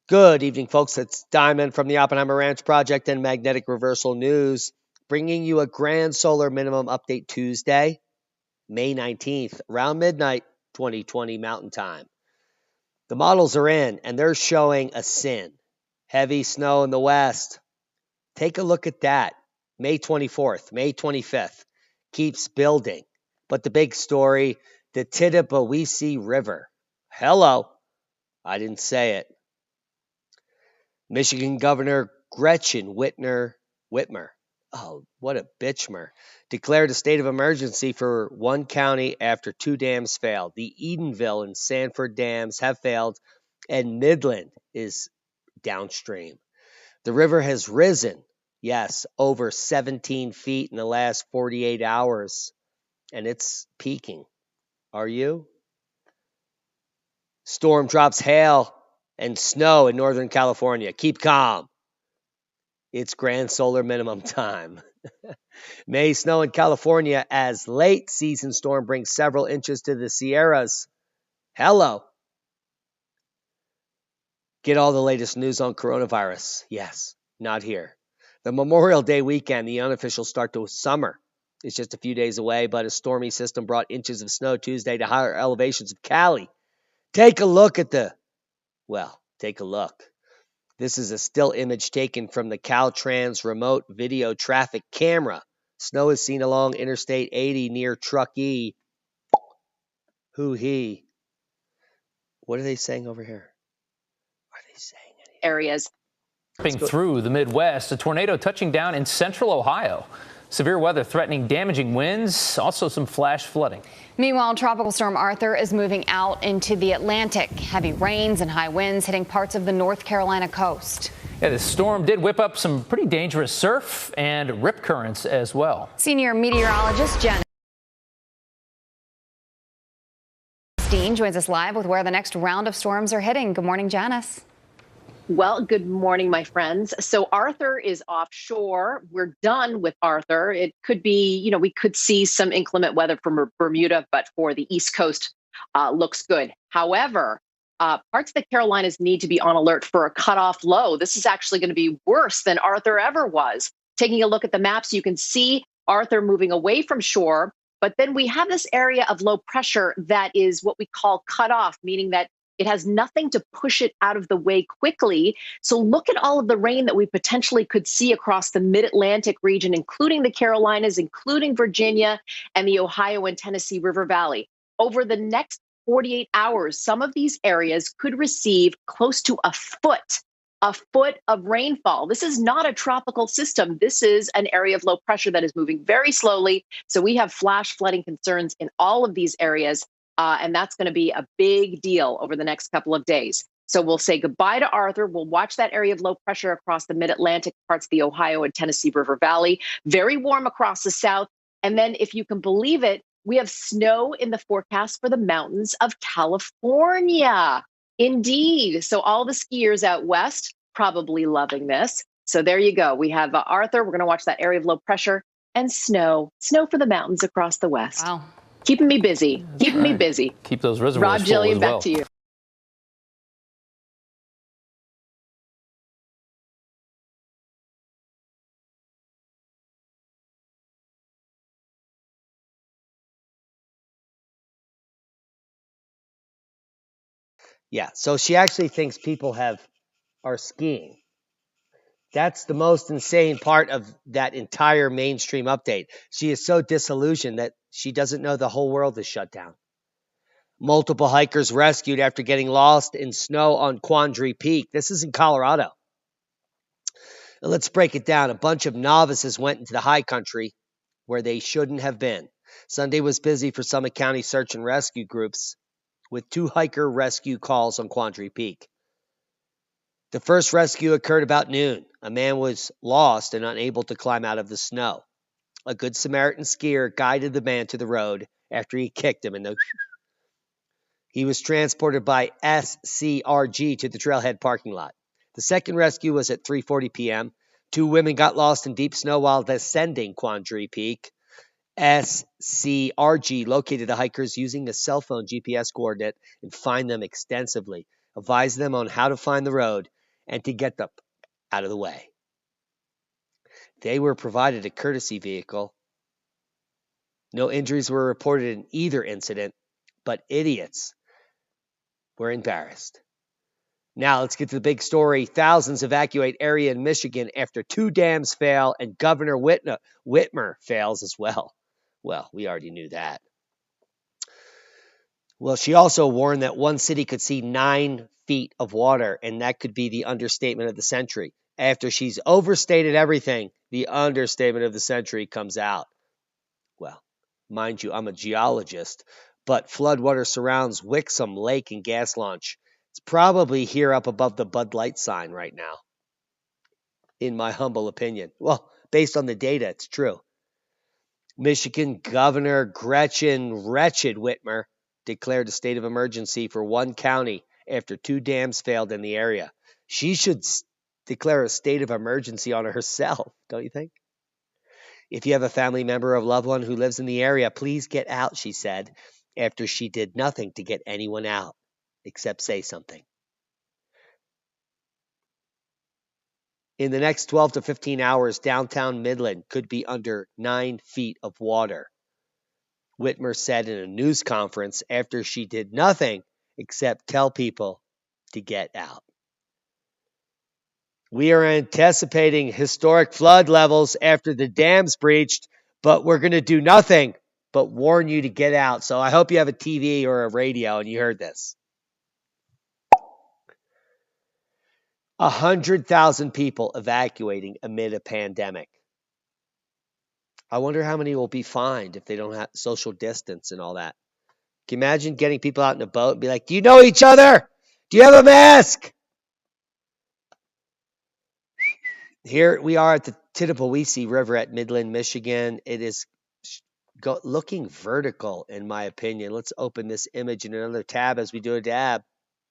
Good evening, folks. It's Diamond from the Oppenheimer Ranch Project and Magnetic Reversal News, bringing you a grand solar minimum update Tuesday, May 19th, around midnight, 2020 Mountain Time. The models are in, and they're showing a sin. Heavy snow in the west. Take a look at that. May 24th, May 25th. Keeps building. But the big story, the Tittabawassee River. Hello. I didn't say it. Michigan Governor Gretchen Whitmer, oh, what a bitchmer, declared a state of emergency for one county after two dams failed. The Edenville and Sanford dams have failed, and Midland is downstream. The river has risen, yes, over 17 feet in the last 48 hours, and it's peaking. Are you? Storm drops hail and snow in Northern California. Keep calm. It's grand solar minimum time. May snow in California as late season storm brings several inches to the Sierras. Hello. Get all the latest news on coronavirus. Yes, not here. The Memorial Day weekend, the unofficial start to summer, is just a few days away, but a stormy system brought inches of snow Tuesday to higher elevations of Cali. Take a look. This is a still image taken from the Caltrans remote video traffic camera. Snow is seen along Interstate 80 near Truckee. Hoo-hee. What are they saying over here? Are they saying anything? Areas. Through the Midwest, a tornado touching down in central Ohio. Severe weather threatening damaging winds, also some flash flooding. Meanwhile, Tropical Storm Arthur is moving out into the Atlantic. Heavy rains and high winds hitting parts of the North Carolina coast. Yeah, this storm did whip up some pretty dangerous surf and rip currents as well. Senior meteorologist Janice joins us live with where the next round of storms are hitting. Good morning, Janice. Well, good morning, my friends. So Arthur is offshore. We're done with Arthur. It could be, we could see some inclement weather from Bermuda, but for the East Coast, looks good. However, parts of the Carolinas need to be on alert for a cutoff low. This is actually going to be worse than Arthur ever was. Taking a look at the maps, you can see Arthur moving away from shore, but then we have this area of low pressure that is what we call cutoff, meaning that it has nothing to push it out of the way quickly. So look at all of the rain that we potentially could see across the mid-Atlantic region, including the Carolinas, including Virginia and the Ohio and Tennessee River Valley. Over the next 48 hours, some of these areas could receive close to a foot of rainfall. This is not a tropical system. This is an area of low pressure that is moving very slowly. So we have flash flooding concerns in all of these areas. And that's going to be a big deal over the next couple of days. So we'll say goodbye to Arthur. We'll watch that area of low pressure across the mid-Atlantic, parts of the Ohio and Tennessee River Valley. Very warm across the south. And then, if you can believe it, we have snow in the forecast for the mountains of California. Indeed. So all the skiers out west probably loving this. So there you go. We have Arthur. We're going to watch that area of low pressure and snow for the mountains across the west. Wow. Keeping me busy. Keeping me busy. Keep those reservoirs Rob, full Jillian, as well. back to you. Yeah, so she actually thinks people are skiing. That's the most insane part of that entire mainstream update. She is so disillusioned that she doesn't know the whole world is shut down. Multiple hikers rescued after getting lost in snow on Quandary Peak. This is in Colorado. Now let's break it down. A bunch of novices went into the high country where they shouldn't have been. Sunday was busy for Summit County search and rescue groups with 2 hiker rescue calls on Quandary Peak. The first rescue occurred about noon. A man was lost and unable to climb out of the snow. A Good Samaritan skier guided the man to the road after he kicked him in the... He was transported by SCRG to the trailhead parking lot. The second rescue was at 3:40 p.m. 2 women got lost in deep snow while descending Quandary Peak. SCRG located the hikers using a cell phone GPS coordinate and fined them extensively, advised them on how to find the road, and to get them out of the way. They were provided a courtesy vehicle. No injuries were reported in either incident, but idiots were embarrassed. Now let's get to the big story. Thousands evacuate area in Michigan after 2 dams fail and Governor Whitmer fails as well. Well, we already knew that. Well, she also warned that one city could see 9 feet of water, and that could be the understatement of the century. After she's overstated everything, the understatement of the century comes out. Well, mind you, I'm a geologist, but floodwater surrounds Wixom Lake and gas launch. It's probably here up above the Bud Light sign right now, in my humble opinion. Well, based on the data, it's true. Michigan Governor Gretchen Wretched Whitmer declared a state of emergency for one county after 2 dams failed in the area. She should declare a state of emergency on herself, don't you think? If you have a family member or loved one who lives in the area, please get out, she said, after she did nothing to get anyone out except say something. In the next 12 to 15 hours, downtown Midland could be under 9 feet of water, Whitmer said in a news conference after she did nothing except tell people to get out. We are anticipating historic flood levels after the dams breached, but we're going to do nothing but warn you to get out. So I hope you have a TV or a radio and you heard this. 100,000 people evacuating amid a pandemic. I wonder how many will be fined if they don't have social distance and all that. Can you imagine getting people out in a boat and be like, do you know each other? Do you have a mask? Here we are at the Tittabawassee River at Midland, Michigan. It is looking vertical, in my opinion. Let's open this image in another tab as we do a dab.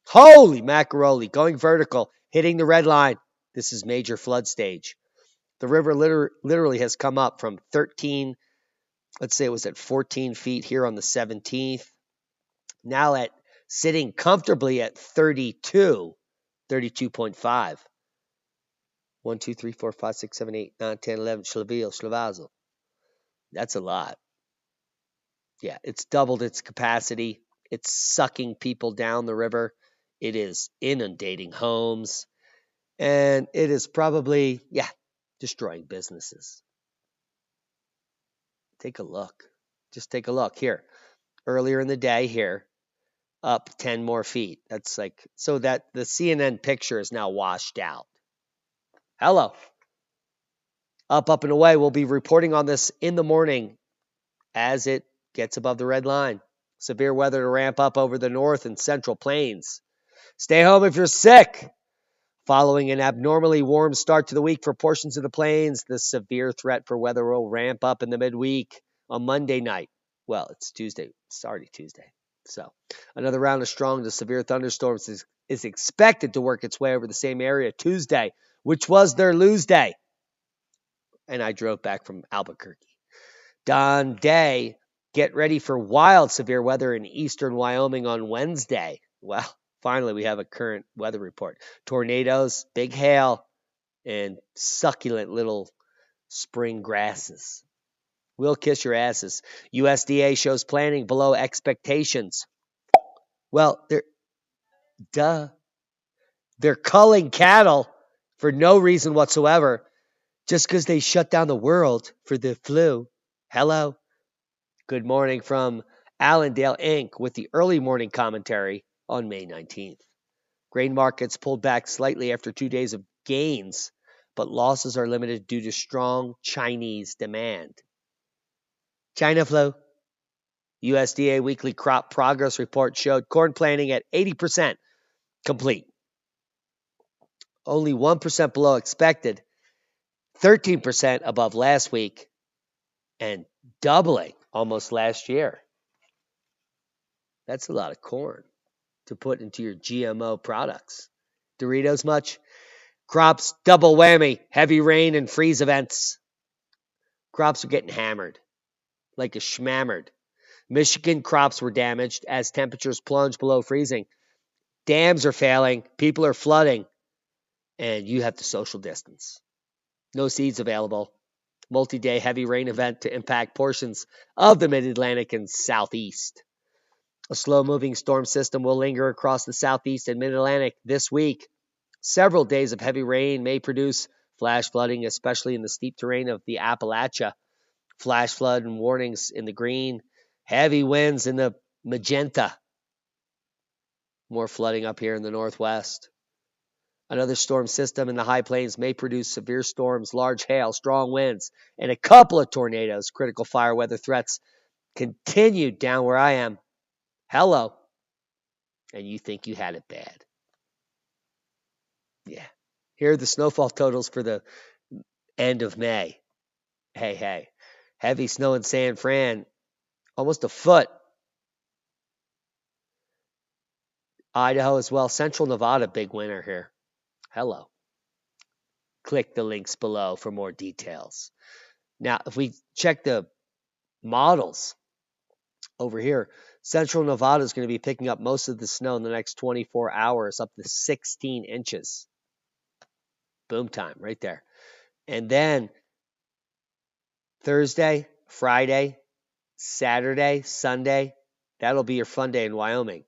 Holy macaroni, going vertical, hitting the red line. This is major flood stage. The river literally has come up from 13, let's say it was at 14 feet here on the 17th. Now at sitting comfortably at 32.5. 1, 2, 3, 4, 5, 6, 7, 8, 9, 10, 11, Schlavazel. That's a lot. Yeah, it's doubled its capacity. It's sucking people down the river. It is inundating homes. And it is probably, destroying businesses. Take a look. Just take a look here. Earlier in the day here, up 10 more feet. That's like, so that the CNN picture is now washed out. Hello. Up and away. We'll be reporting on this in the morning as it gets above the red line. Severe weather to ramp up over the north and central plains. Stay home if you're sick. Following an abnormally warm start to the week for portions of the plains, the severe threat for weather will ramp up in the midweek on Monday night. Well, it's Tuesday. It's already Tuesday. So another round of strong to severe thunderstorms is expected to work its way over the same area Tuesday, which was their lose day. And I drove back from Albuquerque. Don Day, get ready for wild severe weather in eastern Wyoming on Wednesday. Well, finally, we have a current weather report. Tornadoes, big hail, and succulent little spring grasses. We'll kiss your asses. USDA shows planting below expectations. Well, they're culling cattle for no reason whatsoever, just because they shut down the world for the flu. Hello. Good morning from Allendale Inc. with the early morning commentary on May 19th. Grain markets pulled back slightly after 2 days of gains, but losses are limited due to strong Chinese demand. China flu. USDA weekly crop progress report showed corn planting at 80% complete. Only 1% below expected, 13% above last week, and doubling almost last year. That's a lot of corn to put into your GMO products. Doritos much? Crops, double whammy, heavy rain and freeze events. Crops are getting hammered, like a schmammered. Michigan crops were damaged as temperatures plunged below freezing. Dams are failing. People are flooding. and you have to social distance. No seeds available. Multi-day heavy rain event to impact portions of the mid-Atlantic and southeast. A slow-moving storm system will linger across the southeast and mid-Atlantic this week. Several days of heavy rain may produce flash flooding, especially in the steep terrain of the Appalachia. Flash flood and warnings in the green. Heavy winds in the magenta. More flooding up here in the northwest. Another storm system in the high plains may produce severe storms, large hail, strong winds, and a couple of tornadoes. Critical fire weather threats continue down where I am. Hello. And you think you had it bad. Yeah. Here are the snowfall totals for the end of May. Hey. Heavy snow in San Fran, almost a foot. Idaho as well. Central Nevada, big winner here. Hello. Click the links below for more details. Now, if we check the models over here, Central Nevada is going to be picking up most of the snow in the next 24 hours, up to 16 inches. Boom time right there. And then Thursday, Friday, Saturday, Sunday, that'll be your fun day in Wyoming.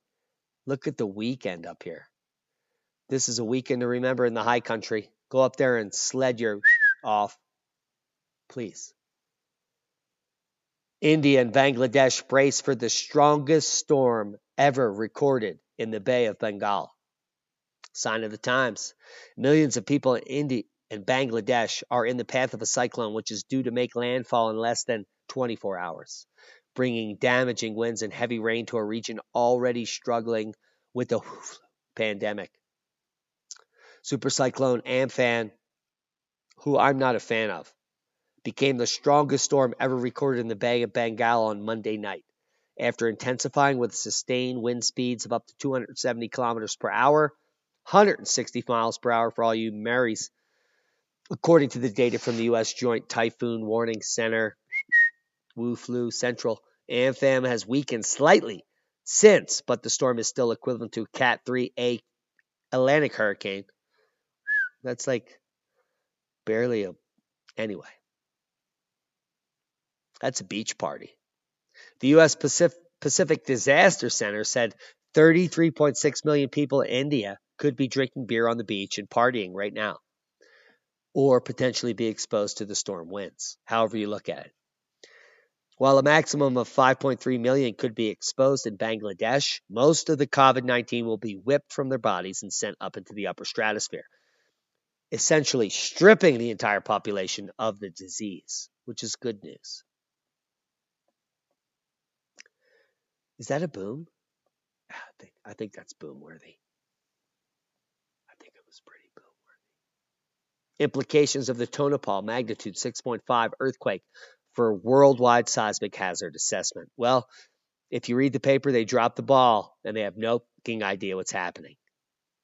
Look at the weekend up here. This is a weekend to remember in the high country. Go up there and sled your off, please. India and Bangladesh brace for the strongest storm ever recorded in the Bay of Bengal. Sign of the times. Millions of people in India and Bangladesh are in the path of a cyclone, which is due to make landfall in less than 24 hours, bringing damaging winds and heavy rain to a region already struggling with the pandemic. Super cyclone Amphan, who I'm not a fan of, became the strongest storm ever recorded in the Bay of Bengal on Monday night. After intensifying with sustained wind speeds of up to 270 kilometers per hour, 160 miles per hour for all you Marys, according to the data from the U.S. Joint Typhoon Warning Center, WooFlu Central. Amphan has weakened slightly since, but the storm is still equivalent to Cat 3A Atlantic hurricane. That's like barely a... Anyway. That's a beach party. The U.S. Pacific Disaster Center said 33.6 million people in India could be drinking beer on the beach and partying right now, or potentially be exposed to the storm winds, however you look at it. While a maximum of 5.3 million could be exposed in Bangladesh, most of the COVID-19 will be whipped from their bodies and sent up into the upper stratosphere, essentially stripping the entire population of the disease, which is good news. Is that a boom? I think that's boom worthy. I think it was pretty boom worthy. Implications of the Tonopah magnitude 6.5 earthquake for worldwide seismic hazard assessment. Well, if you read the paper, they dropped the ball and they have no fucking idea what's happening.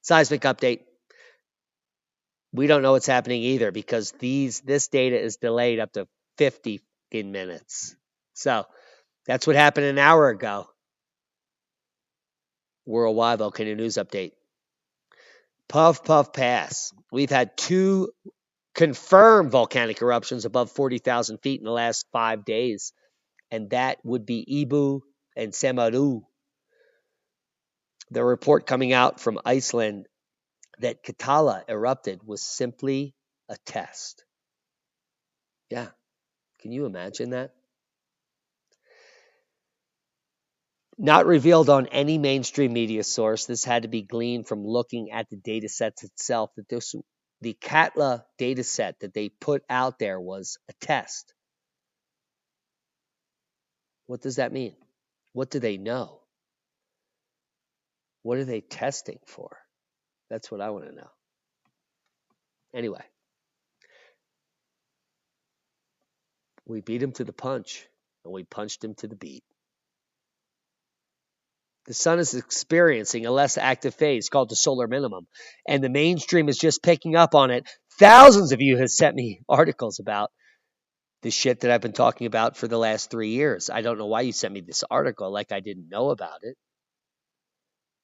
Seismic update. We don't know what's happening either because this data is delayed up to 50 minutes. So that's what happened an hour ago. Worldwide volcano news update. Puff Pass. We've had 2 confirmed volcanic eruptions above 40,000 feet in the last 5 days, and that would be Ibu and Semaru. The report coming out from Iceland that Katala erupted was simply a test. Yeah, can you imagine that? Not revealed on any mainstream media source. This had to be gleaned from looking at the data sets itself. That the Katla data set that they put out there was a test. What does that mean? What do they know? What are they testing for? That's what I want to know. Anyway, we beat him to the punch, and we punched him to the beat. The sun is experiencing a less active phase called the solar minimum, and the mainstream is just picking up on it. Thousands of you have sent me articles about the shit that I've been talking about for the last 3 years. I don't know why you sent me this article like I didn't know about it.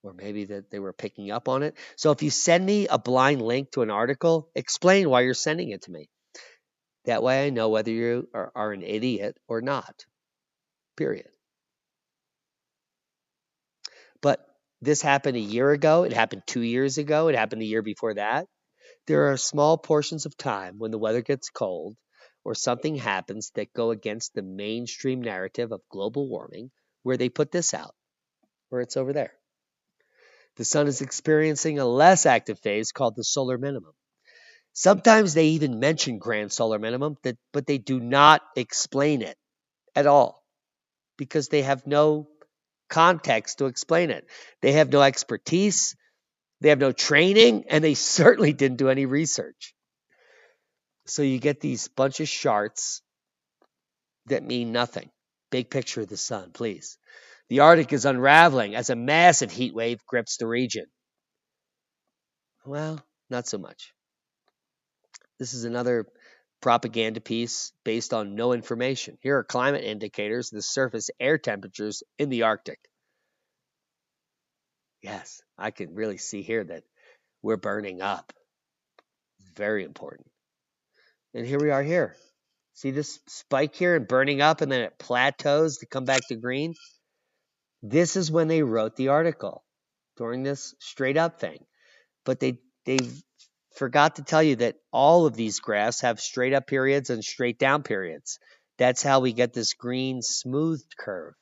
Or maybe that they were picking up on it. So if you send me a blind link to an article, explain why you're sending it to me. That way I know whether you are an idiot or not. Period. But this happened a year ago. It happened 2 years ago. It happened the year before that. There are small portions of time when the weather gets cold or something happens that go against the mainstream narrative of global warming where they put this out, or it's over there. The sun is experiencing a less active phase called the solar minimum. Sometimes they even mention grand solar minimum, but they do not explain it at all because they have no context to explain it. They have no expertise, they have no training, and they certainly didn't do any research. So you get these bunch of charts that mean nothing. Big picture of the sun, please. The Arctic is unraveling as a massive heat wave grips the region. Well, not so much. This is another propaganda piece based on no information. Here are climate indicators of the surface air temperatures in the Arctic. Yes, I can really see here that we're burning up. Very important. And here we are here. See this spike here and burning up and then it plateaus to come back to green? This is when they wrote the article during this straight up thing. But they forgot to tell you that all of these graphs have straight up periods and straight down periods. That's how we get this green smoothed curve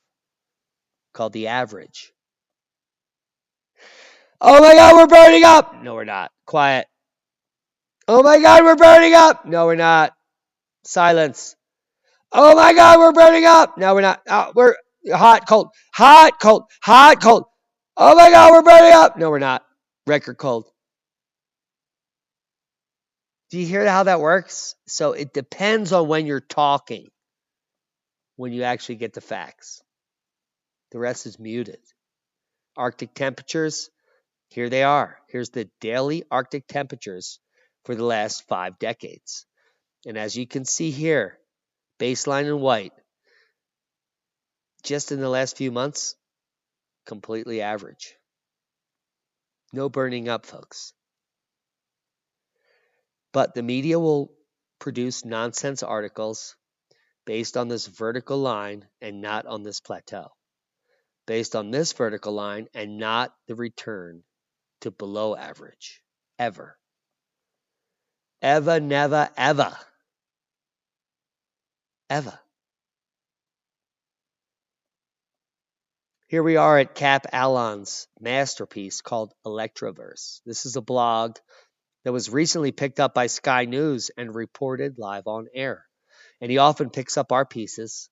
called the average. Oh my God, we're burning up! No, we're not. Quiet. Oh my God, we're burning up! No, we're not. Silence. Oh my God, we're burning up! No, we're not. We're hot, cold, hot, cold, hot, cold. Oh my God, we're burning up! No, we're not. Record cold. Do you hear how that works? So it depends on when you're talking, when you actually get the facts. The rest is muted. Arctic temperatures, here they are. Here's the daily Arctic temperatures for the last 5 decades. And as you can see here, baseline in white, just in the last few months, completely average. No burning up, folks. But the media will produce nonsense articles based on this vertical line and not on this plateau. Based on this vertical line and not the return to below average. Ever. Ever, never, ever. Ever. Here we are at Cap Alon's masterpiece called Electroverse. This is a blog that was recently picked up by Sky News and reported live on air. And he often picks up our pieces.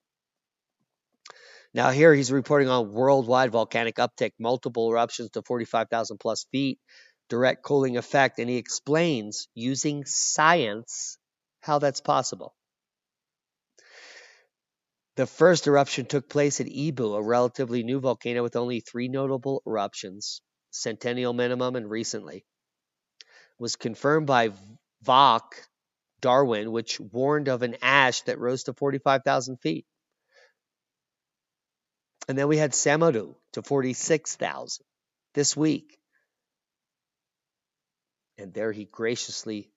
Now here he's reporting on worldwide volcanic uptick, multiple eruptions to 45,000 plus feet, direct cooling effect, and he explains using science how that's possible. The first eruption took place at Ibu, a relatively new volcano with only 3 notable eruptions, centennial minimum and recently. It was confirmed by VOC Darwin, which warned of an ash that rose to 45,000 feet. And then we had Samodu to 46,000 this week. And there he graciously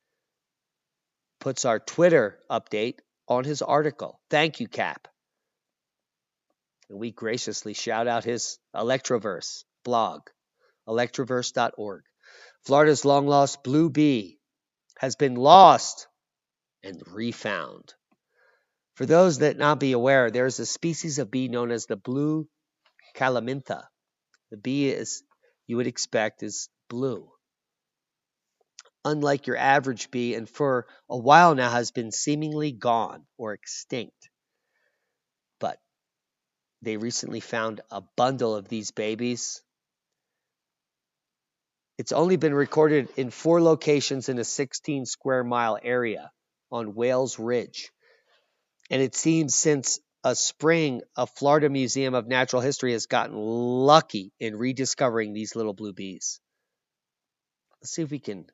puts our Twitter update on his article. Thank you, Cap. And we graciously shout out his Electroverse blog, electroverse.org. Florida's long-lost blue bee has been lost and refound. For those that not be aware, there is a species of bee known as the blue calamintha. The bee, is you would expect, is blue. Unlike your average bee, and for a while now has been seemingly gone or extinct. But they recently found a bundle of these babies. It's only been recorded in 4 locations in a 16 square mile area on Wales Ridge. And it seems since a spring, a Florida Museum of Natural History has gotten lucky in rediscovering these little blue bees. Let's see if we can.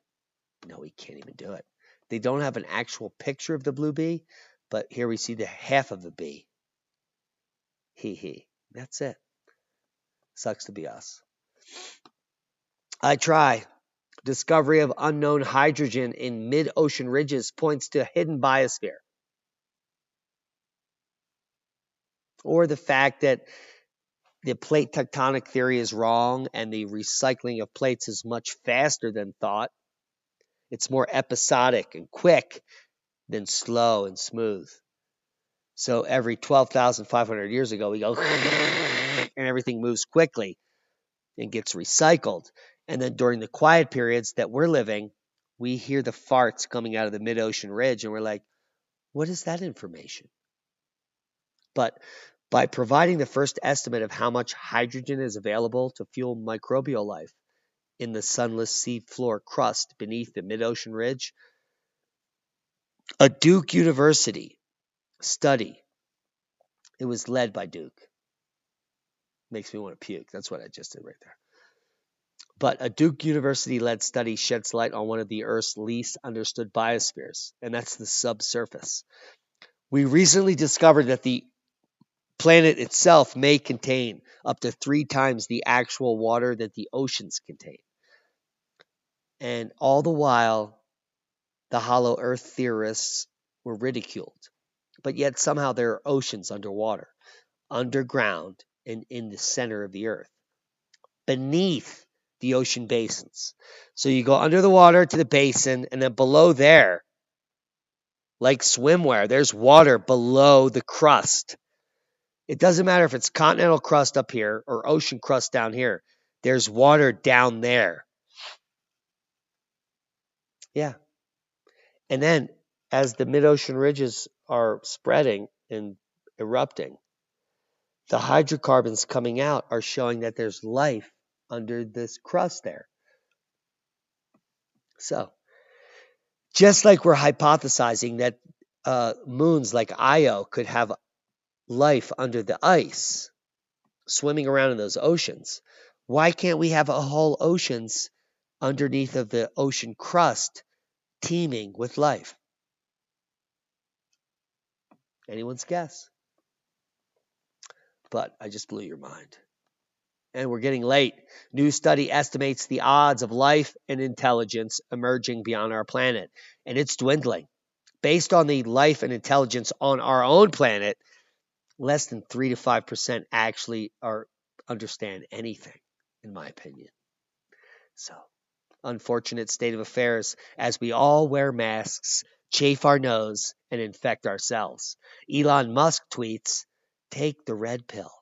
No, we can't even do it. They don't have an actual picture of the blue bee, but here we see the half of the bee. Hee hee. That's it. Sucks to be us. I try. Discovery of unknown hydrogen in mid-ocean ridges points to a hidden biosphere. Or the fact that the plate tectonic theory is wrong and the recycling of plates is much faster than thought. It's more episodic and quick than slow and smooth. So every 12,500 years ago, we go and everything moves quickly and gets recycled. And then during the quiet periods that we're living, we hear the farts coming out of the mid-ocean ridge and we're like, what is that information? But by providing the first estimate of how much hydrogen is available to fuel microbial life in the sunless seafloor crust beneath the mid-ocean ridge, a Duke University study, it was led by Duke. Makes me want to puke. That's what I just did right there. But a Duke University-led study sheds light on one of the Earth's least understood biospheres, and that's the subsurface. We recently discovered that the planet itself may contain up to 3 times the actual water that the oceans contain. And all the while, the hollow earth theorists were ridiculed. But yet somehow there are oceans underwater, underground, and in the center of the earth, beneath the ocean basins. So you go under the water to the basin, and then below there, like swimwear, there's water below the crust. It doesn't matter if it's continental crust up here or ocean crust down here. There's water down there. Yeah. And then as the mid-ocean ridges are spreading and erupting, the hydrocarbons coming out are showing that there's life under this crust there. So, just like we're hypothesizing that moons like Io could have life under the ice, swimming around in those oceans, why can't we have a whole oceans underneath of the ocean crust teeming with life? Anyone's guess. But I just blew your mind. And we're getting late. New study estimates the odds of life and intelligence emerging beyond our planet, and it's dwindling. Based on the life and intelligence on our own planet, less than 3 to 5% actually understand anything, in my opinion. So, unfortunate state of affairs as we all wear masks, chafe our nose, and infect ourselves. Elon Musk tweets, "Take the red pill."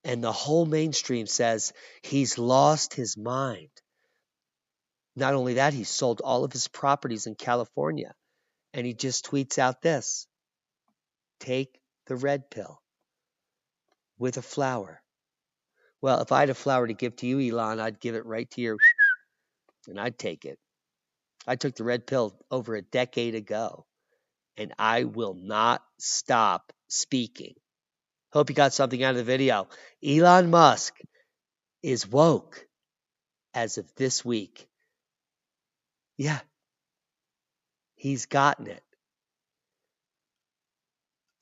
And the whole mainstream says he's lost his mind. Not only that, he sold all of his properties in California. And he just tweets out this: "Take the red pill," with a flower. Well, if I had a flower to give to you, Elon, I'd give it right to your and I'd take it. I took the red pill over a decade ago, and I will not stop speaking. Hope you got something out of the video. Elon Musk is woke as of this week. Yeah, he's gotten it.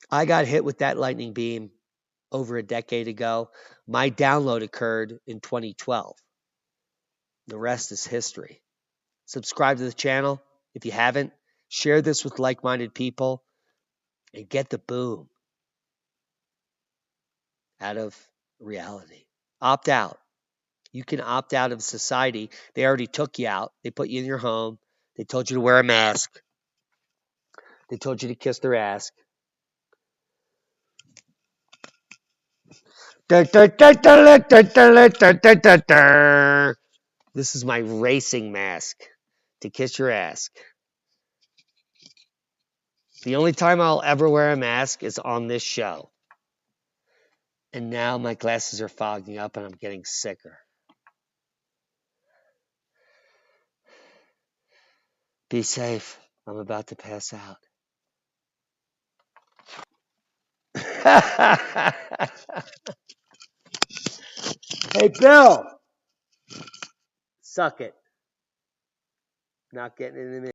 I got hit with that lightning beam over a decade ago. My download occurred in 2012. The rest is history. Subscribe to the channel if you haven't. Share this with like-minded people and get the boom out of reality. Opt out. You can opt out of society. They already took you out. They put you in your home. They told you to wear a mask. They told you to kiss their ass. This is my racing mask to kiss your ass. The only time I'll ever wear a mask is on this show. And now my glasses are fogging up and I'm getting sicker. Be safe. I'm about to pass out. Hey, Bill. Suck it. Not getting it in the